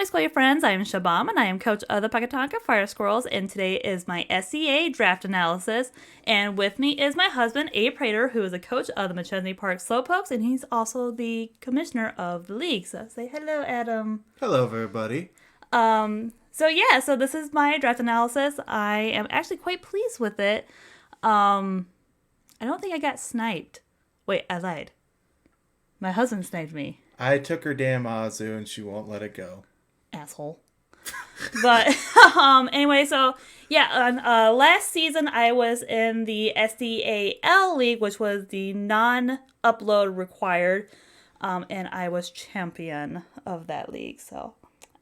my Squirrel friends, I am Shabam, and I am coach of the Pakatanka Fire Squirrels, and today is my SDA Draft Analysis, and with me is my husband, Abe Prater, who is a coach of the Machesney Park Slowpokes, and he's also the commissioner of the league. So say hello, Adam. Hello, everybody. So this is my draft analysis. I am actually quite pleased with it. I don't think I got sniped. Wait, I lied. My husband sniped me. I took her damn Azu and she won't let it go. Asshole. But anyway, so yeah, last season I was in the SDAL league, which was the non-upload required, and I was champion of that league. So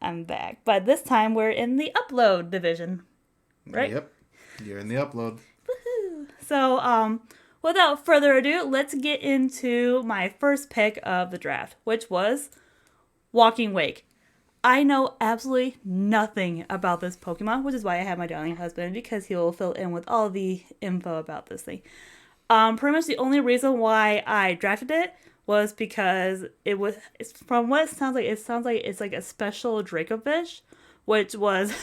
I'm back, but this time we're in the upload division, right? Yep, you're in the upload. Woohoo! So without further ado, let's get into my first pick of the draft, which was Walking Wake. I know absolutely nothing about this Pokemon, which is why I have my darling husband, because he will fill in with all the info about this thing. Pretty much the only reason why I drafted it was because it's from what it sounds like it's like a special Dracofish, which was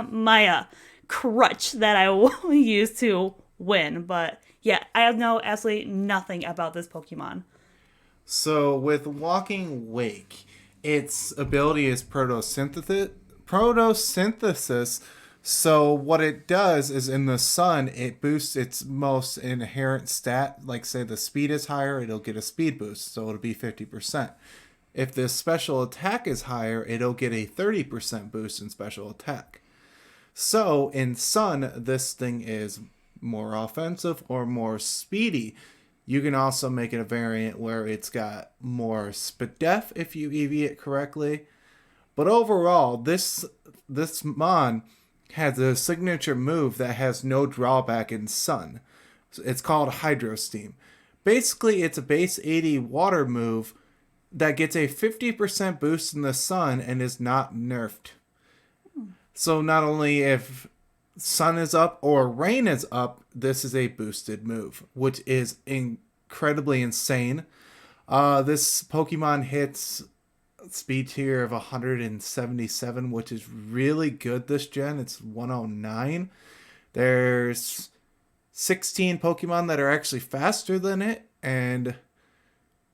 my crutch that I will use to win. But yeah, I know absolutely nothing about this Pokemon. So with Walking Wake, its ability is photosynthesis. So what it does is in the sun, it boosts its most inherent stat. Like say the speed is higher, it'll get a speed boost, so it'll be 50%. If the special attack is higher, it'll get a 30% boost in special attack. So in sun, this thing is more offensive or more speedy. You can also make it a variant where it's got more Spadef if you EV it correctly. But overall, this Mon has a signature move that has no drawback in Sun. It's called Hydro Steam. Basically, it's a base 80 water move that gets a 50% boost in the Sun and is not nerfed. So not only if Sun is up or Rain is up, this is a boosted move, which is incredibly insane. This Pokemon hits speed tier of 177, which is really good this gen. It's 109. There's 16 Pokemon that are actually faster than it, and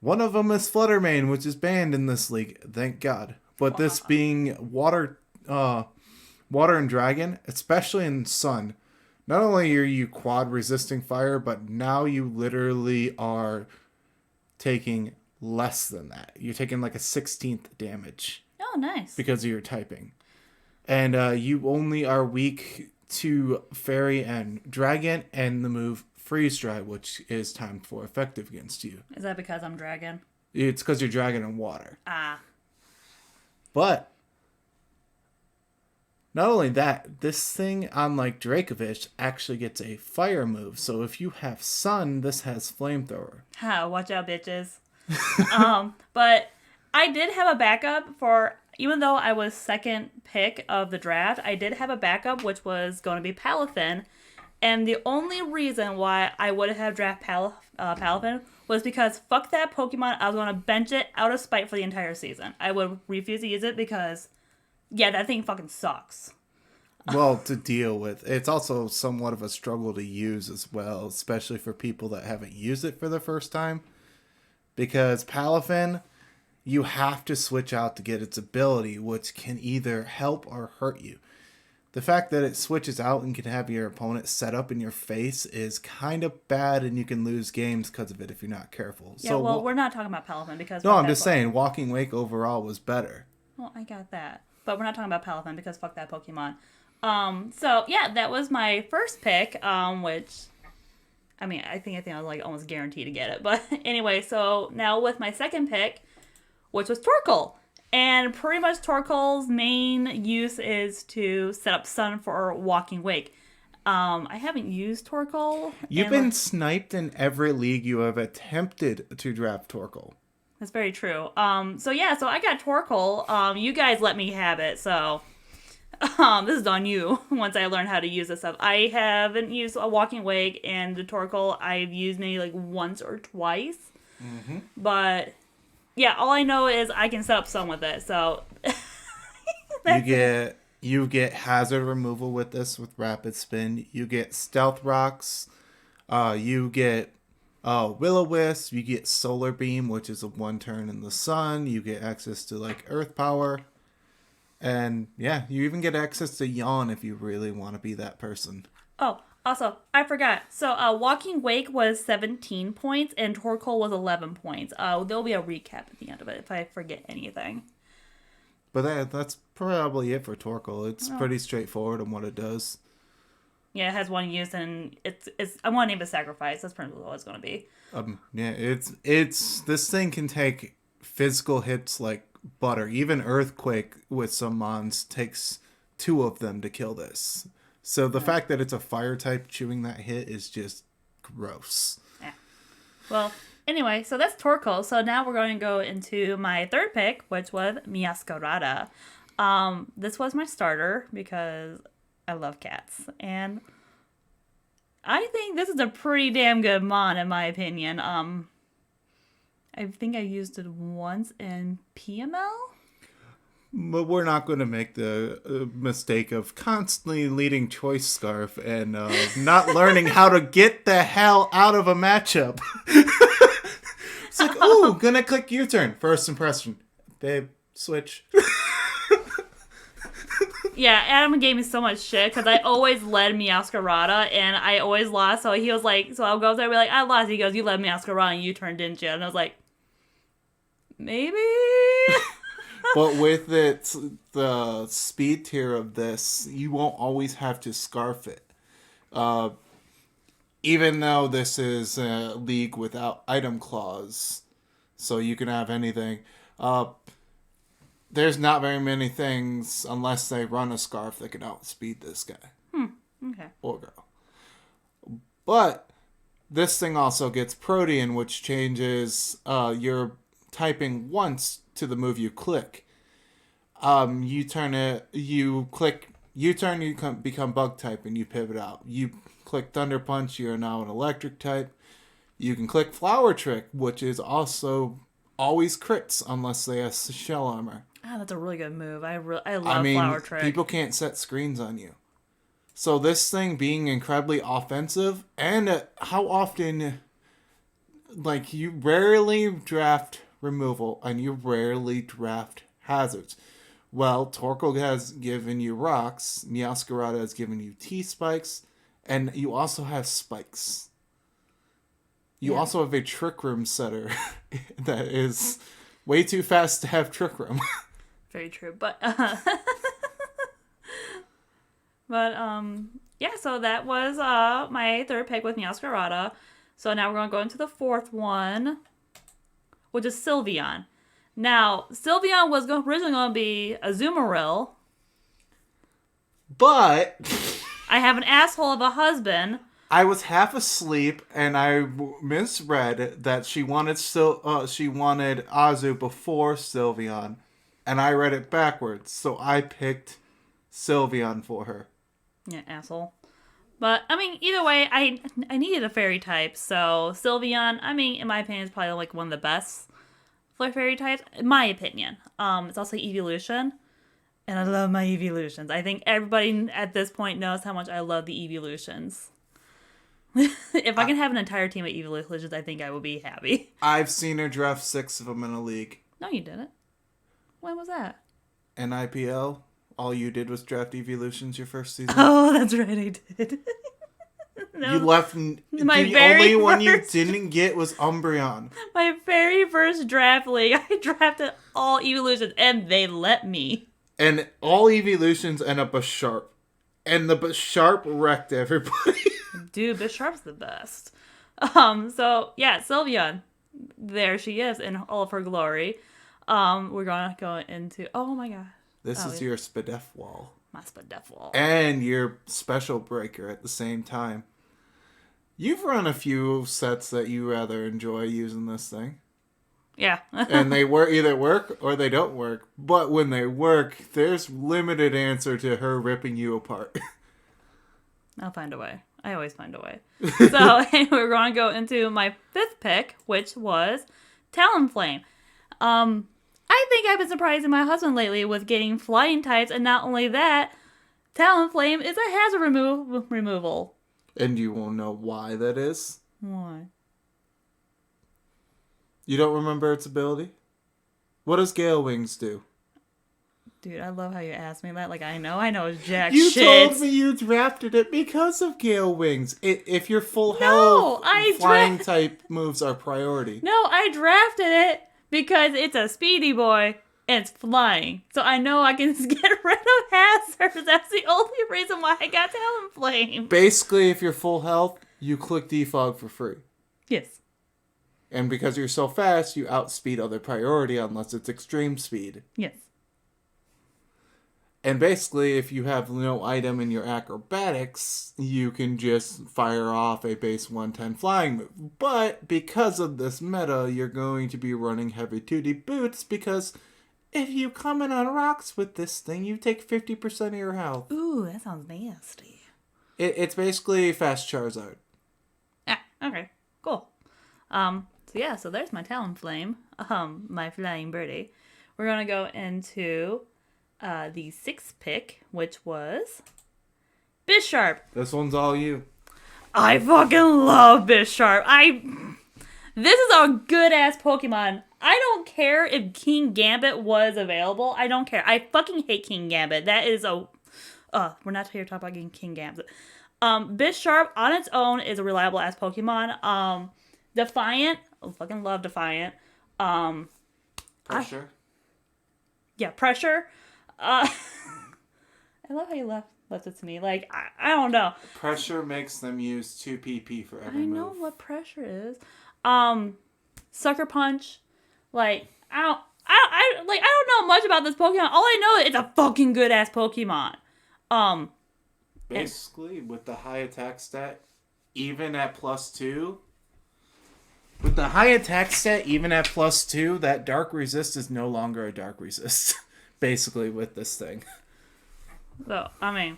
one of them is Fluttermane, which is banned in this league, thank God. But this being water and dragon, especially in sun, not only are you quad resisting fire, but now you literally are taking less than that. You're taking like a 16th damage. Oh, nice. Because of your typing. And you only are weak to fairy and dragon and the move freeze dry, which is timed for effective against you. Is that because I'm dragon? It's because you're dragon and water. Ah. But not only that, this thing, unlike Dracovish, actually gets a fire move. So if you have sun, this has flamethrower. Ha, watch out, bitches. But I did have a backup for, even though I was second pick of the draft, I did have a backup, which was going to be Palafin. And the only reason why I would have drafted Palafin was because fuck that Pokemon. I was going to bench it out of spite for the entire season. I would refuse to use it because, yeah, that thing fucking sucks. Well, to deal with. It's also somewhat of a struggle to use as well, especially for people that haven't used it for the first time. Because Palafin, you have to switch out to get its ability, which can either help or hurt you. The fact that it switches out and can have your opponent set up in your face is kind of bad, and you can lose games because of it if you're not careful. Yeah, so, well, we're not talking about Palafin because... No, I'm just saying, Walking Wake overall was better. Well, I got that. But we're not talking about Palafin because fuck that Pokemon. So, yeah, that was my first pick, which... I mean, I think I was like almost guaranteed to get it. But anyway, so now with my second pick, which was Torkoal. And pretty much Torkoal's main use is to set up Sun for Walking Wake. I haven't used Torkoal. You've been sniped in every league you have attempted to draft Torkoal. That's very true. So I got Torkoal. You guys let me have it, so... this is on you once I learn how to use this stuff. I haven't used a Walking Wake, and the Torkoal I've used maybe like once or twice. Mm-hmm. But yeah, all I know is I can set up Sun with it. So You get hazard removal with this with rapid spin. You get stealth rocks. You get will-o-wisp. You get solar beam, which is a 1 turn in the sun. You get access to like earth power. And yeah, you even get access to yawn if you really want to be that person. Oh, also, I forgot. So, Walking Wake was 17 points and Torkoal was 11 points. There'll be a recap at the end of it if I forget anything. But that's probably it for Torkoal. It's pretty straightforward on what it does. Yeah, it has one use, and it's. I want to name it Sacrifice. That's pretty much what it's going to be. Yeah, it's this thing can take physical hits like butter. Even Earthquake with some mons takes 2 of them to kill this. So the fact that it's a fire type chewing that hit is just gross. Yeah. Well, anyway, so that's Torkoal. So now we're going to go into my third pick, which was Meowscarada. This was my starter because I love cats. And I think this is a pretty damn good mon, in my opinion. I think I used it once in PML. But we're not going to make the mistake of constantly leading Choice Scarf and not learning how to get the hell out of a matchup. It's like, ooh, gonna click U-turn. First impression. Babe, switch. Yeah, Adam gave me so much shit because I always led Meowscarada and I always lost. So he was like, so I'll go there and be like, I lost. He goes, you led Meowscarada and you turned, didn't you? And I was like, maybe. But with the speed tier of this, you won't always have to scarf it. Even though this is a league without item clause, so you can have anything. There's not very many things, unless they run a scarf, that can outspeed this guy. Okay. Or girl. But this thing also gets Protean, which changes your typing once to the move you click. You turn it, you click U-turn, you become bug type and you pivot out. You click Thunder Punch, you're now an electric type. You can click Flower Trick, which is also always crits unless they have shell armor. Ah, that's a really good move. I love Flower Trick. People can't set screens on you. So this thing being incredibly offensive, and how often, like, you rarely draft removal and you rarely draft hazards. Well, Torkoal has given you rocks, Meowscarada has given you T-spikes, and you also have spikes. You also have a Trick Room setter that is way too fast to have Trick Room. Very true, but yeah, so that was my third pick with Meowscarada. So now we're going to go into the fourth one, which is Sylveon. Now, Sylveon was originally going to be a Azumarill. But I have an asshole of a husband. I was half asleep and I misread that she wanted Azu before Sylveon, and I read it backwards, so I picked Sylveon for her. Yeah, asshole. But, I mean, either way, I needed a fairy type, so Sylveon, I mean, in my opinion, is probably like one of the best for fairy types, in my opinion. It's also evolution, and I love my evolutions. I think everybody at this point knows how much I love the evolutions. If I can have an entire team of evolutions, I think I will be happy. I've seen her draft 6 of them in a league. No, you didn't. When was that? In IPL, all you did was draft evolutions your first season. Oh, that's right, I did. No. You left. The only one you didn't get was Umbreon. My very first draft league, I drafted all evolutions, and they let me. And all evolutions end up a Sharp. And the Sharp wrecked everybody. Dude, Bisharp's the best. So, yeah, Sylveon. There she is in all of her glory. We're going to go into... Oh, my God. This is your Spadef wall. My Spadef wall. And your Special Breaker at the same time. You've run a few sets that you rather enjoy using this thing. Yeah. And they either work or they don't work. But when they work, there's limited answer to her ripping you apart. I'll find a way. I always find a way. So anyway, we're going to go into my fifth pick, which was Talonflame. I think I've been surprising my husband lately with getting flying types, and not only that, Talonflame is a hazard removal. And you won't know why that is. Why? You don't remember its ability? What does Gale Wings do? Dude, I love how you asked me that. Like, I know it's jack You shit. told me you drafted it because of Gale Wings. If your full No, health, flying type moves are priority. No, I drafted it because it's a speedy boy and it's flying. So I know I can get rid of hazards. That's the only reason why I got Talonflame. Basically, if you're full health, you click defog for free. Yes. And because you're so fast, you outspeed other priority unless it's extreme speed. Yes. And basically, if you have no item in your acrobatics, you can just fire off a base 110 flying move. But because of this meta, you're going to be running heavy-duty boots because if you come in on rocks with this thing, you take 50% of your health. Ooh, that sounds nasty. It's basically fast Charizard. Ah, okay, cool. So there's my Talonflame, my flying birdie. We're gonna go into the 6th pick, which was Bisharp. This one's all you. I fucking love Bisharp. This is a good ass Pokemon. I don't care if King Gambit was available. I don't care. I fucking hate King Gambit. That is we're not here to talk about King Gambit. Bisharp on its own is a reliable ass Pokemon. Defiant. I fucking love Defiant. Pressure. Pressure. I love how you left it to me. Like, I don't know. Pressure makes them use 2 PP for every move. I know what pressure is. Sucker Punch. Like, I don't know much about this Pokemon. All I know is it's a fucking good ass Pokemon. Basically, with the high attack stat, even at +2. With the high attack stat, even at +2, that Dark Resist is no longer a Dark Resist. Basically, with this thing. So, I mean,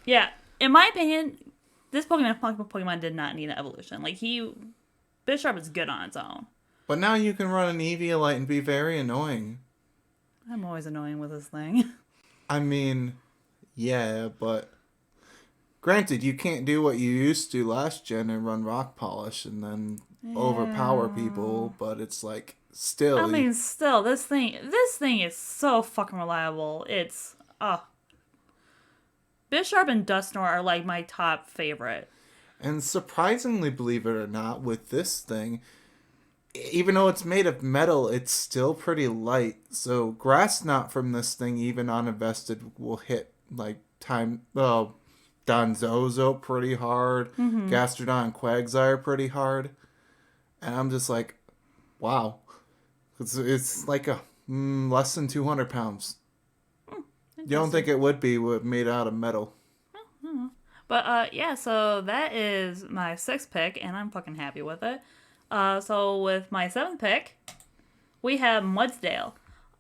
yeah. In my opinion, this Pokemon did not need an evolution. Like, Bisharp is good on its own. But now you can run an Eviolite and be very annoying. I'm always annoying with this thing. I mean, yeah, but... Granted, you can't do what you used to last gen and run Rock Polish and then overpower people, but it's like, still... I mean, still, this thing is so fucking reliable. It's, Bisharp and Dusknoir are like my top favorite. And surprisingly, believe it or not, with this thing, even though it's made of metal, it's still pretty light. So Grass Knot from this thing, even uninvested, will hit like Donzozo pretty hard, Gastrodon and Quagsire pretty hard. And I'm just like, wow. It's like less than 200 pounds. You don't think it would be made out of metal. But, so that is my 6th pick, and I'm fucking happy with it. So with my 7th pick, we have Mudsdale.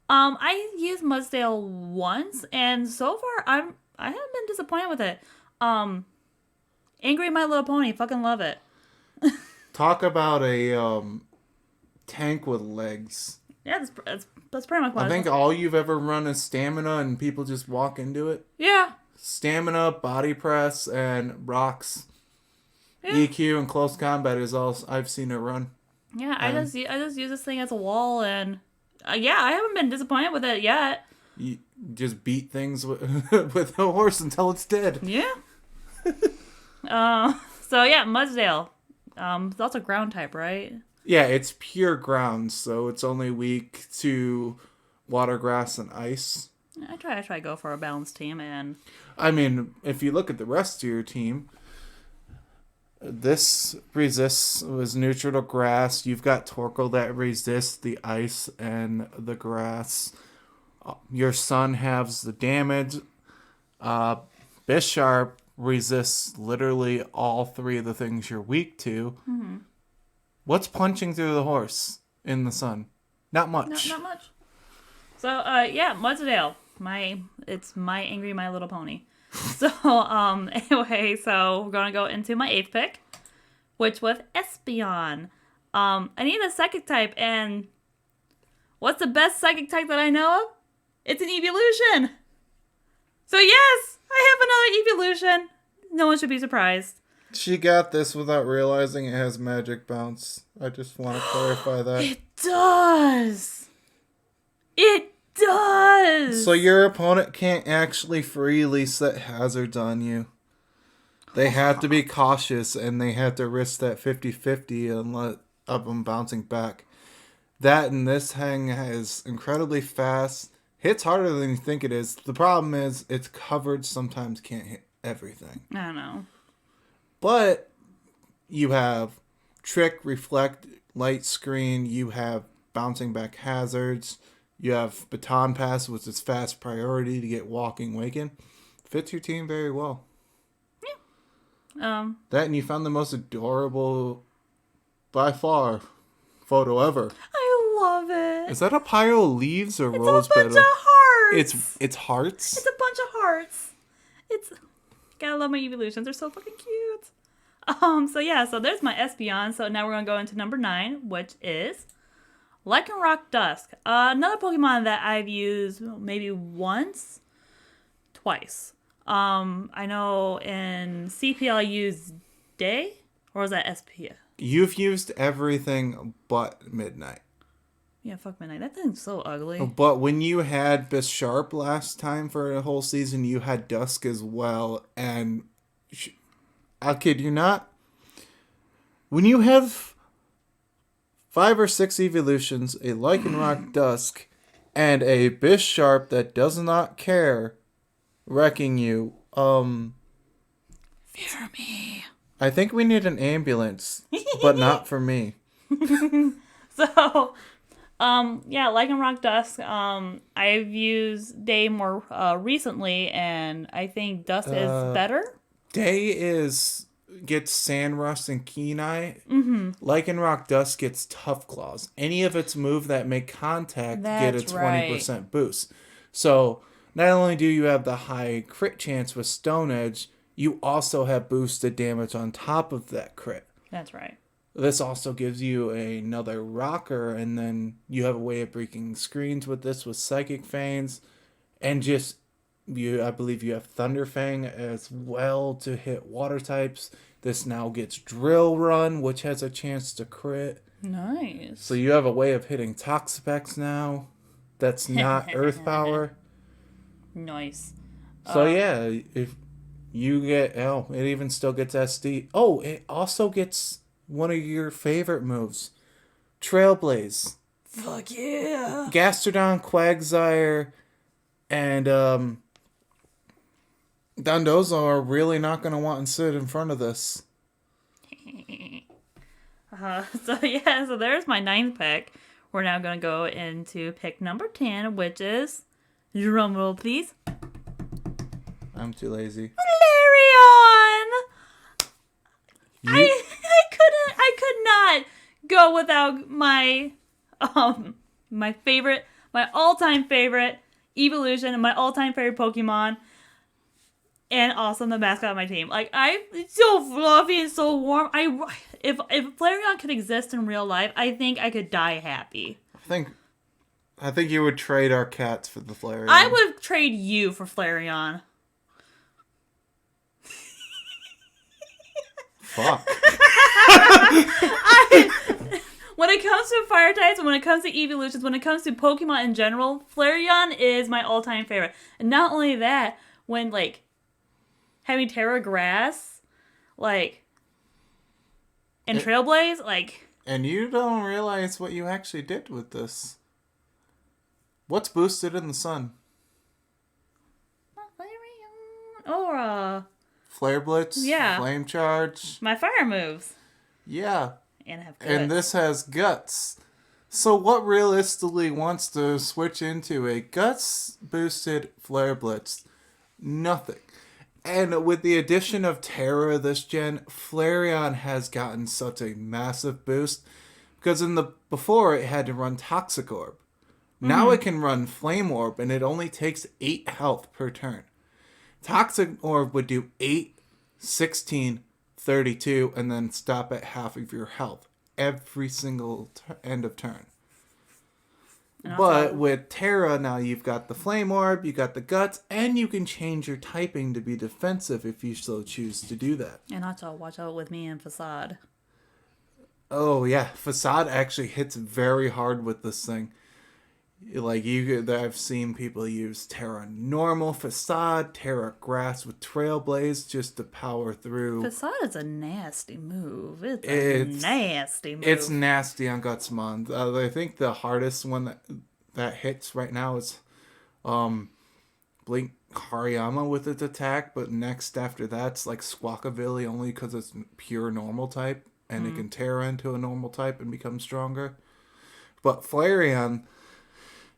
I used Mudsdale once, and so far, I haven't been disappointed with it. Angry My Little Pony, fucking love it. Talk about a tank with legs. Yeah, that's pretty much what I think all you've ever run is stamina and people just walk into it. Yeah. Stamina, body press, and rocks. Yeah. EQ and close combat is all I've seen it run. Yeah, I just use this thing as a wall, and I haven't been disappointed with it yet. You just beat things with a horse until it's dead. Yeah. So yeah, Mudsdale. It's also ground type, right? Yeah, it's pure ground, so it's only weak to water, grass, and ice. I try to go for a balanced team, and I mean, if you look at the rest of your team, this was neutral to grass. You've got Torkoal that resists the ice and the grass. Your Sun has the damage. Bisharp resists literally all 3 of the things you're weak to. Mm-hmm. What's punching through the horse in the Sun? Not much. Not much. So, Mudsdale. It's my Angry My Little Pony. So, anyway, so we're going to go into my 8th pick, which was Espeon. I need a psychic type, and What's the best psychic type that I know of? It's an evolution. So yes, I have another evolution. No one should be surprised. She got this without realizing it has magic bounce. I just want to clarify that. It does. It does. So your opponent can't actually freely set hazards on you. They have to be cautious, and they have to risk that 50-50 unless of them bouncing back. That and this hang is incredibly fast. Hits harder than you think it is. The problem is its coverage sometimes can't hit everything. I don't know. But you have trick, reflect, light screen. You have bouncing back hazards. You have baton pass, which is fast priority to get walking waken. Fits your team very well. That and you found the most adorable, by far, photo ever. I love it. Is that a pile of leaves or It's rose a bunch petal? of hearts. It's hearts. It's a bunch of hearts. It's gotta love my evolutions. They're so fucking cute. So there's my Espeon. So now we're gonna go into number 9, which is Lycanroc Dusk. Another Pokemon that I've used maybe once, twice. I know in CPL I used Day, or was that SP? You've used everything but Midnight. Yeah, fuck Midnight. That thing's so ugly. But when you had Bisharp last time for a whole season, you had Dusk as well. And I'll kid you not. When you have 5 or 6 evolutions, a Lycanroc Dusk, and a Bisharp that does not care wrecking you, Fear me. I think we need an ambulance, but not for me. So, Lycanroc Dusk. I've used Day more recently, and I think Dusk is better. Day gets Sandrust and Keen Eye. Lycanroc Dusk gets Tough Claws. Any of its move that make contact get a 20% boost. So not only do you have the high crit chance with Stone Edge, you also have boosted damage on top of that crit. That's right. This also gives you another rocker, and then you have a way of breaking screens with this with Psychic Fangs, and I believe you have Thunder Fang as well to hit water types. This now gets Drill Run, which has a chance to crit. Nice. So you have a way of hitting Toxapex now that's not Earth Power. Nice. So if you get... Oh, it even still gets SD. Oh, it also gets one of your favorite moves. Trailblaze. Fuck yeah. Gastrodon, Quagsire, and Dondozo are really not going to want to sit in front of this. So there's my 9th pick. We're now going to go into pick number 10, which is... Drum roll, please. I'm too lazy. Flareon! I could not go without my my all-time favorite evolution and my all-time favorite Pokemon, and also the mascot of my team. Like, it's so fluffy and so warm. If Flareon could exist in real life, I think I could die happy. I think you would trade our cats for the Flareon. I would trade you for Flareon. Fuck. When it comes to fire types, when it comes to evolutions, when it comes to Pokemon in general, Flareon is my all-time favorite. And not only that, when, having Terra Grass, and Trailblaze, And you don't realize what you actually did with this. What's boosted in the sun? Flareon. Or, Flare Blitz? Yeah. Flame Charge? my fire moves. Yeah. And I have guts. And this has Guts. So what realistically wants to switch into a Guts boosted Flare Blitz? Nothing. And with the addition of Terra this gen, Flareon has gotten such a massive boost. Because before it had to run Toxic Orb. Now it can run Flame Orb, and it only takes 8 health per turn. Toxic Orb would do 8, 16, 32, and then stop at half of your health every single end of turn. And But also, with Terra, now you've got the Flame Orb, you got the Guts, and you can change your typing to be defensive if you so choose to do that. watch out with me and Facade. Oh yeah, Facade actually hits very hard with this thing. Like I've seen people use Terra Normal Facade, Terra Grass with Trailblaze just to power through. Facade is a nasty move. It's It's a nasty move. It's nasty on Gutsmon. I think the hardest one that hits right now is Blink Hariyama with its attack, but next after that's like Squawkabilly only because it's pure normal type and it can Terra into a normal type and become stronger. But Flareon,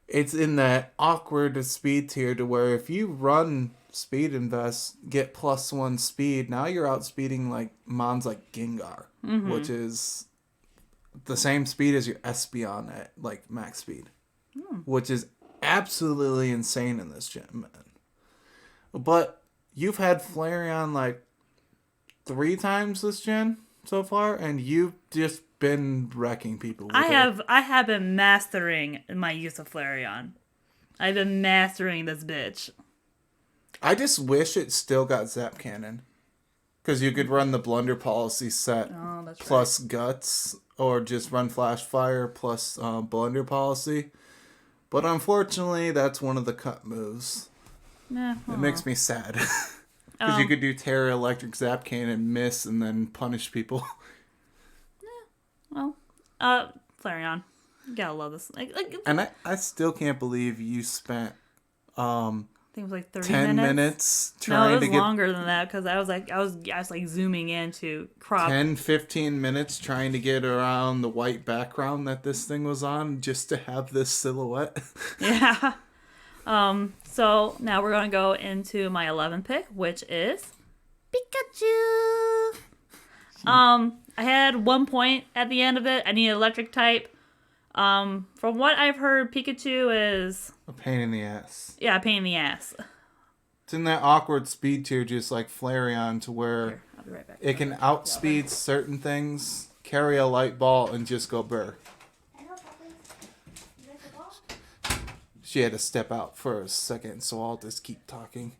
it's in that awkward speed tier to where if you run Speed Invest, get +1 speed, now you're outspeeding like mons like Gengar, which is the same speed as your Espeon at like max speed, which is absolutely insane in this gen, man. But you've had Flareon like 3 times this gen so far, and you've just been wrecking people with I have been mastering my use of Flareon. I've been mastering this bitch. I just wish it still got Zap Cannon. Because you could run the Blunder Policy set plus Guts, or just run Flash Fire plus Blunder Policy. But unfortunately, that's one of the cut moves. It makes me sad. Because you could do Terra Electric Zap Cannon, miss, and then punish people. Flareon. You gotta love this. And I still can't believe you spent I think it was like 30 10 minutes trying no, it to was get longer than that because I was like zooming in to crop 10-15 minutes trying to get around the white background that this thing was on just to have this silhouette. Yeah. So now we're gonna go into my 11th pick, which is Pikachu. I had 1 point at the end of it. I need an electric type. From what I've heard, Pikachu is A pain in the ass. a pain in the ass. It's in that awkward speed tier just like Flareon to where Here, I'll be right back. it can outspeed certain things, carry a light ball, and just go burr. She had to step out for a second, so I'll just keep talking.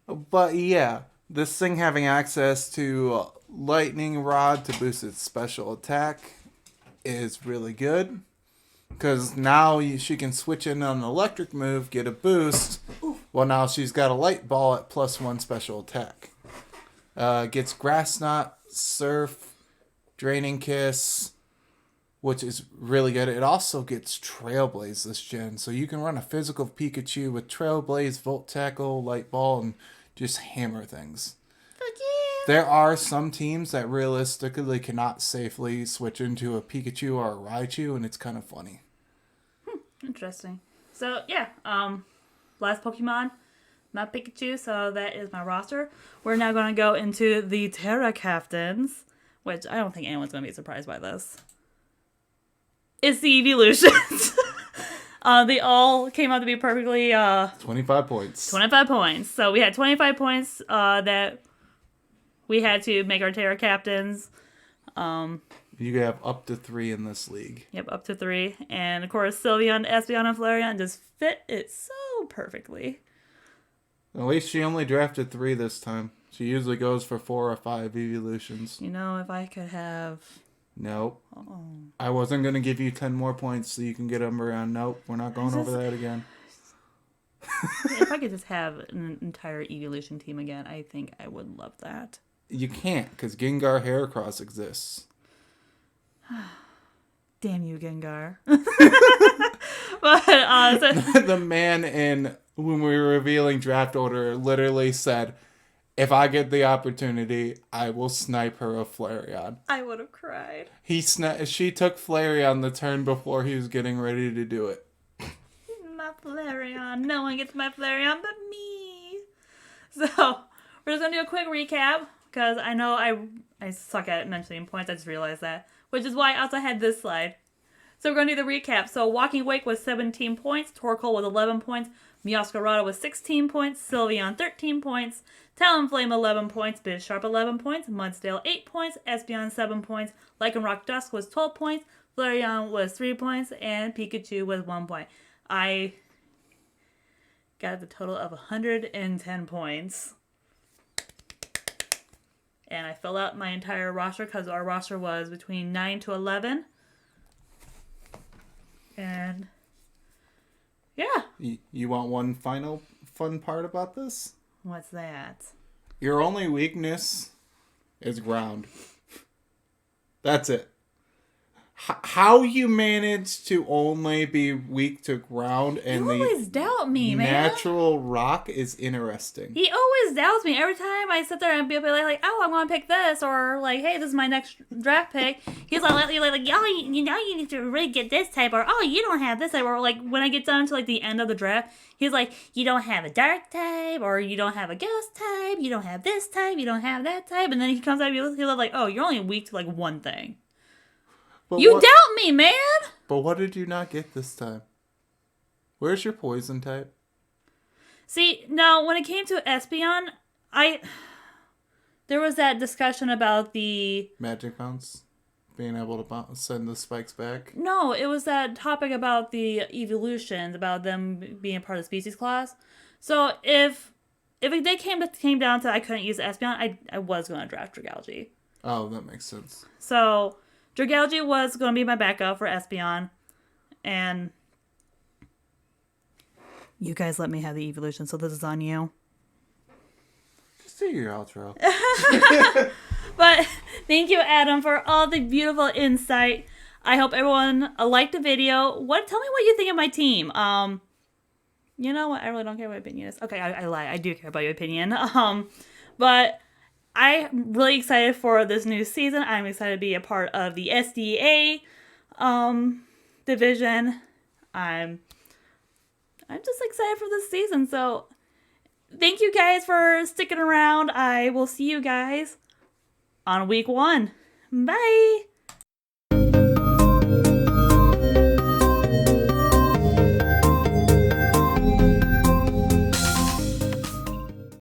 But yeah, this thing having access to Lightning Rod to boost its special attack is really good. Because now she can switch in on an electric move, get a boost. Well, now she's got a light ball at +1 special attack. Gets Grass Knot, Surf, Draining Kiss, which is really good. It also gets Trailblaze this gen. So you can run a physical Pikachu with Trailblaze, Volt Tackle, Light Ball, and just hammer things. There are some teams that realistically cannot safely switch into a Pikachu or a Raichu, and it's kind of funny. Interesting. So yeah, last Pokemon, not Pikachu, so that is my roster. We're now going to go into the Terra Captains, which I don't think anyone's going to be surprised by this. It's the evolutions. They all came out to be perfectly 25 points. 25 points. So we had 25 points that we had to make our Terra Captains. You have up to 3 in this league. Yep, up to 3. And of course, Sylveon, Espeon, and Flareon just fit it so perfectly. At least she only drafted 3 this time. She usually goes for 4 or 5 evolutions. You know, if I could have... Nope. I wasn't going to give you 10 more points so you can get them around. Nope, we're not going over that again. If I could just have an entire evolution team again, I think I would love that. You can't, because Gengar Heracross exists. Damn you, Gengar. But The man when we were revealing draft order literally said, if I get the opportunity, I will snipe her a Flareon. I would have cried. She took Flareon the turn before he was getting ready to do it. My Flareon. No one gets my Flareon but me. So, we're just going to do a quick recap, because I know I suck at mentioning points. I just realized that. Which is why I also had this slide. So we're going to do the recap. So Walking Wake was 17 points. Torkoal was 11 points. Meowscarada was 16 points. Sylveon 13 points. Talonflame 11 points. Bisharp 11 points. Mudsdale 8 points. Espeon 7 points. Lycanroc Dusk was 12 points. Flareon was 3 points, and Pikachu was 1 point. I got the total of 110 points. And I filled out my entire roster because our roster was between 9 to 11. And yeah. You want one final fun part about this? What's that? Your only weakness is ground. That's it. How you manage to only be weak to ground and You always doubt me, man. natural rock is interesting. He always doubts me. Every time I sit there and be like, oh, I'm going to pick this, or like, hey, this is my next draft pick. He's like, oh, you know, you need to really get this type, or oh, you don't have this type, or like when I get down to like the end of the draft, he's like, you don't have a dark type, or you don't have a ghost type, you don't have this type, you don't have that type, and then he comes at me with, he's like, oh, you're only weak to like one thing. But You doubt me, man! But what did you not get this time? Where's your poison type? See, now, when it came to Espeon, there was that discussion about the... Magic bounce? Being able to send the spikes back? No, it was that topic about the evolutions, about them being a part of the species class. So, if they came down to I couldn't use Espeon, I was going to draft Dragalge. Oh, that makes sense. So... Dragalge was going to be my backup for Espeon, and you guys let me have the evolution, so this is on you. Just do your outro. But thank you, Adam, for all the beautiful insight. I hope everyone liked the video. Tell me what you think of my team. You know what? I really don't care what your opinion is. Okay, I lie. I do care about your opinion. But I'm really excited for this new season. I'm excited to be a part of the SDA division. I'm just excited for this season. So thank you guys for sticking around. I will see you guys on week 1. Bye.